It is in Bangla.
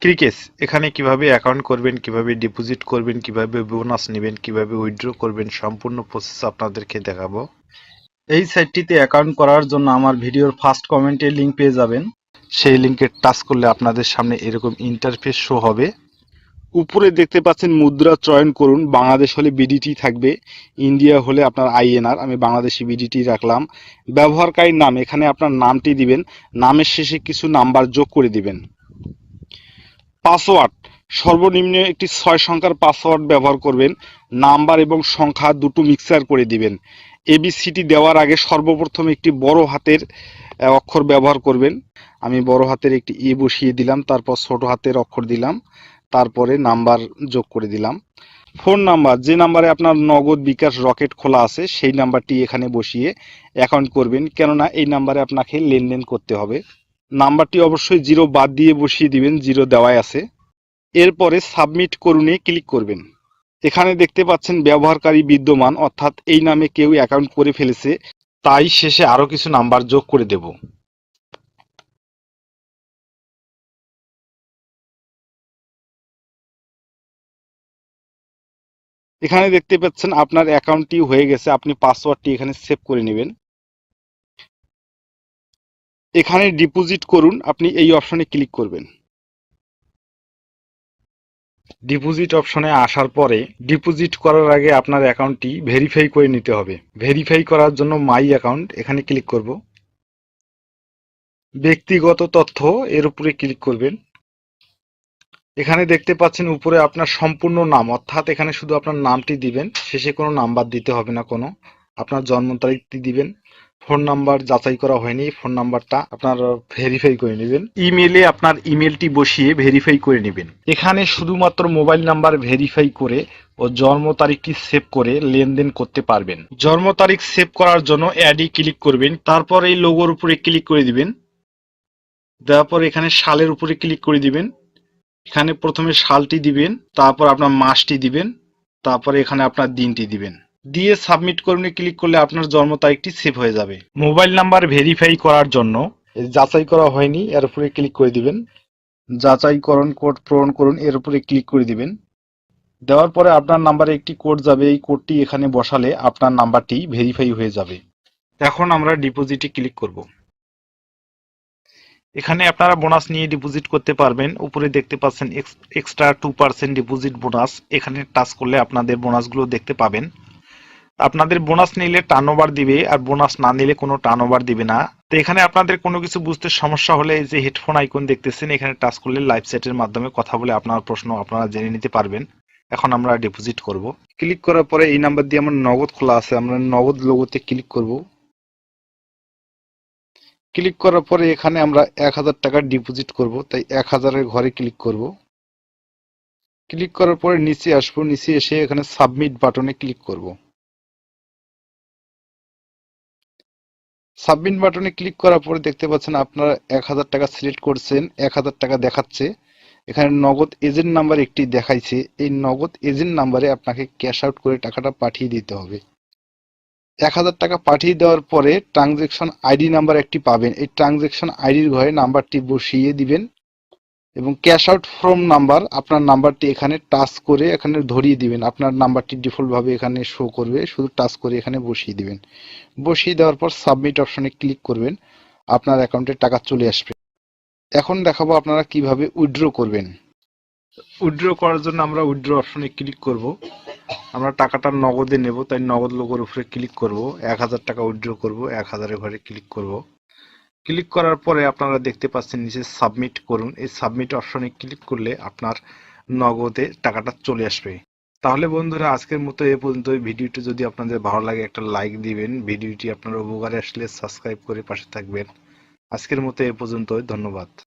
ক্রিকেস এখানে কিভাবে অ্যাকাউন্ট করবেন, কিভাবে ডিপোজিট করবেন, কিভাবে বোনাস নেবেন, কিভাবে উইথড্র করবেন, সম্পূর্ণ প্রসেস আপনাদেরকে দেখাবো। এই সাইটটিতে অ্যাকাউন্ট করার জন্য আমার ভিডিওর ফার্স্ট কমেন্টে লিংক পেয়ে যাবেন। সেই লিঙ্কে টাচ করলে আপনাদের সামনে এরকম ইন্টারফেস শো হবে। উপরে দেখতে পাচ্ছেন মুদ্রা চয়ন করুন। বাংলাদেশ হলে বিডিটি থাকবে, ইন্ডিয়া হলে আপনার আইএনআর। আমি বাংলাদেশি বিডিটি রাখলাম। ব্যবহারকারীর নাম, এখানে আপনার নামটি দিবেন, নামের শেষে কিছু নাম্বার যোগ করে দিবেন। পাসওয়ার্ড, সর্বনিম্ন একটি 6 সংখ্যার পাসওয়ার্ড ব্যবহার করবেন। নাম্বার এবং সংখ্যা দুটো মিক্সার করে দিবেন। এবিসিটি দেওয়ার আগে সর্বপ্রথম একটি বড় হাতের অক্ষর ব্যবহার করবেন। আমি বড় হাতের একটি ই বসিয়ে দিলাম, তারপর ছোট হাতের অক্ষর দিলাম, তারপরে নাম্বার যোগ করে দিলাম। ফোন নাম্বার, যে নাম্বারে আপনার নগদ, বিকাশ, রকেট খোলা আছে সেই নাম্বারটি এখানে বসিয়ে অ্যাকাউন্ট করবেন, কেননা এই নাম্বারে আপনাকে লেনদেন করতে হবে। নাম্বারটি অবশ্যই 0 বাদ দিয়ে বসিয়ে দিবেন, 0 দেওয়াই আছে। এরপরে সাবমিট করুনে ক্লিক করবেন। এখানে দেখতে পাচ্ছেন ব্যবহারকারী বিদ্যমান, অর্থাৎ এই নামে কেউ অ্যাকাউন্ট করে ফেলেছে, তাই শেষে আরো কিছু নাম্বার যোগ করে দেব। এখানে দেখতে পাচ্ছেন আপনার অ্যাকাউন্টটি হয়ে গেছে। আপনি পাসওয়ার্ডটি এখানে সেভ করে নেবেন। এখানে ডিপোজিট করুন, আপনি এই অপশনে ক্লিক করবেন। ডিপোজিট অপশনে আসার পরে ডিপোজিট করার আগে আপনার অ্যাকাউন্টটি ভেরিফাই করে নিতে হবে। ভেরিফাই করার জন্য মাই অ্যাকাউন্ট এখানে ক্লিক করব। ব্যক্তিগত তথ্য এর উপরে ক্লিক করবেন। এখানে দেখতে পাচ্ছেন উপরে আপনার সম্পূর্ণ নাম, অর্থাৎ এখানে শুধু আপনার নামটি দিবেন, শেষে কোনো নাম্বার দিতে হবে না কোনো। আপনার জন্ম তারিখটি দিবেন। ফোন নাম্বার যাচাই করা হয়নি, ফোন নাম্বারটা আপনার ভেরিফাই করে নেবেন। ইমেলে আপনার ইমেলটি বসিয়ে ভেরিফাই করে নেবেন। এখানে শুধুমাত্র মোবাইল নাম্বার ভেরিফাই করে ও জন্ম তারিখটি সেভ করে লেনদেন করতে পারবেন। জন্ম তারিখ সেভ করার জন্য অ্যাডে ক্লিক করবেন, তারপর এই লোগোর উপরে ক্লিক করে দিবেন। দেওয়ার পর এখানে সালের উপরে ক্লিক করে দিবেন। এখানে প্রথমে সালটি দিবেন, তারপর আপনার মাসটি দিবেন, তারপরে এখানে আপনার দিনটি দিবেন, দিয়ে সাবমিট করুন ক্লিক করলে আপনার জন্ম তারিখটি সেভ হয়ে যাবে। মোবাইল নাম্বার ভেরিফাই করার জন্য যাচাই করা হয়নি এর উপরে ক্লিক করে দিবেন। যাচাইকরণ কোড পূরণ করুন এর উপরে ক্লিক করে দিবেন। দেওয়ার পরে আপনার নাম্বারে একটি কোড যাবে, এই কোডটি এখানে বসালে আপনার নাম্বারটি ভেরিফাই হয়ে যাবে। এখন আমরা ডিপোজিটে ক্লিক করব। এখানে আপনারা বোনাস নিয়ে ডিপোজিট করতে পারবেন। উপরে দেখতে পাচ্ছেন এক্সট্রা 2% ডিপোজিট বোনাস, এখানে টাচ করলে আপনাদের বোনাসগুলো দেখতে পাবেন। আপনাদের বোনাস নিলে টার্নওভার দিবে, আর বোনাস না নিলে কোনো টার্নওভার দিবে না। তো এখানে আপনাদের কোনো কিছু বুঝতে সমস্যা হলে এই যে হেডফোন আইকন দেখতেছেন, এখানে টাচ করলে লাইভ চ্যাটের মাধ্যমে কথা বলে আপনার প্রশ্ন আপনারা জেনে নিতে পারবেন। এখন আমরা ডিপোজিট করব। ক্লিক করার পরে এই নাম্বার দিয়ে আমার নগদ খোলা আছে, আমরা নগদ লোগোতে ক্লিক করব। ক্লিক করার পরে এখানে আমরা 1000 টাকা ডিপোজিট করব, তাই 1000-এর ঘরে ক্লিক করব। ক্লিক করার পরে নিচে আসবো, নিচে এসে এখানে সাবমিট বাটনে ক্লিক করব। সাবমিট বাটনে ক্লিক করার পরে দেখতে পাচ্ছেন আপনারা 1000 টাকা সিলেক্ট করছেন, 1000 টাকা দেখাচ্ছে। এখানে নগদ এজেন্ট নাম্বার একটি দেখাইছে, এই নগদ এজেন্ট নাম্বারে আপনাকে ক্যাশ আউট করে টাকাটা পাঠিয়ে দিতে হবে। 1000 টাকা পাঠিয়ে দেওয়ার পরে ট্রানজেকশন আইডি নাম্বার একটি পাবেন, এই ট্রানজেকশন আইডির ঘরে নাম্বারটি বসিয়ে দিবেন এবং ক্যাশ আউট ফ্রম নাম্বার, আপনার নাম্বারটি এখানে টাচ করে এখানে ধরিয়ে দিবেন। আপনার নাম্বারটি ডিফল্ট ভাবে এখানে শো করবে, শুধু টাচ করে এখানে বসিয়ে দিবেন। বসিয়ে দেওয়ার পর সাবমিট অপশনে ক্লিক করবেন, আপনার অ্যাকাউন্টে টাকা চলে আসবে। এখন দেখাবো আপনারা কিভাবে উইথড্র করবেন। উইথড্র করার জন্য আমরা উইথড্র অপশনে ক্লিক করব। আমরা টাকাটা নগদে নেব, তাই নগদ লোগোর উপরে ক্লিক করব। 1000 টাকা উইথড্র করব, 1000-এর ঘরে ক্লিক করব। ক্লিক করার পরে আপনারা দেখতে পাচ্ছেন নিচে সাবমিট করুন, এই সাবমিট অপশনে ক্লিক করলে আপনার নগদে টাকাটা চলে আসবে। তাহলে বন্ধুরা আজকের মতো এ পর্যন্ত। ভিডিওটি যদি আপনাদের ভালো লাগে একটা লাইক দিবেন, ভিডিওটি আপনার উপকারে আসলে সাবস্ক্রাইব করে পাশে থাকবেন। আজকের মতো এ পর্যন্ত, ধন্যবাদ।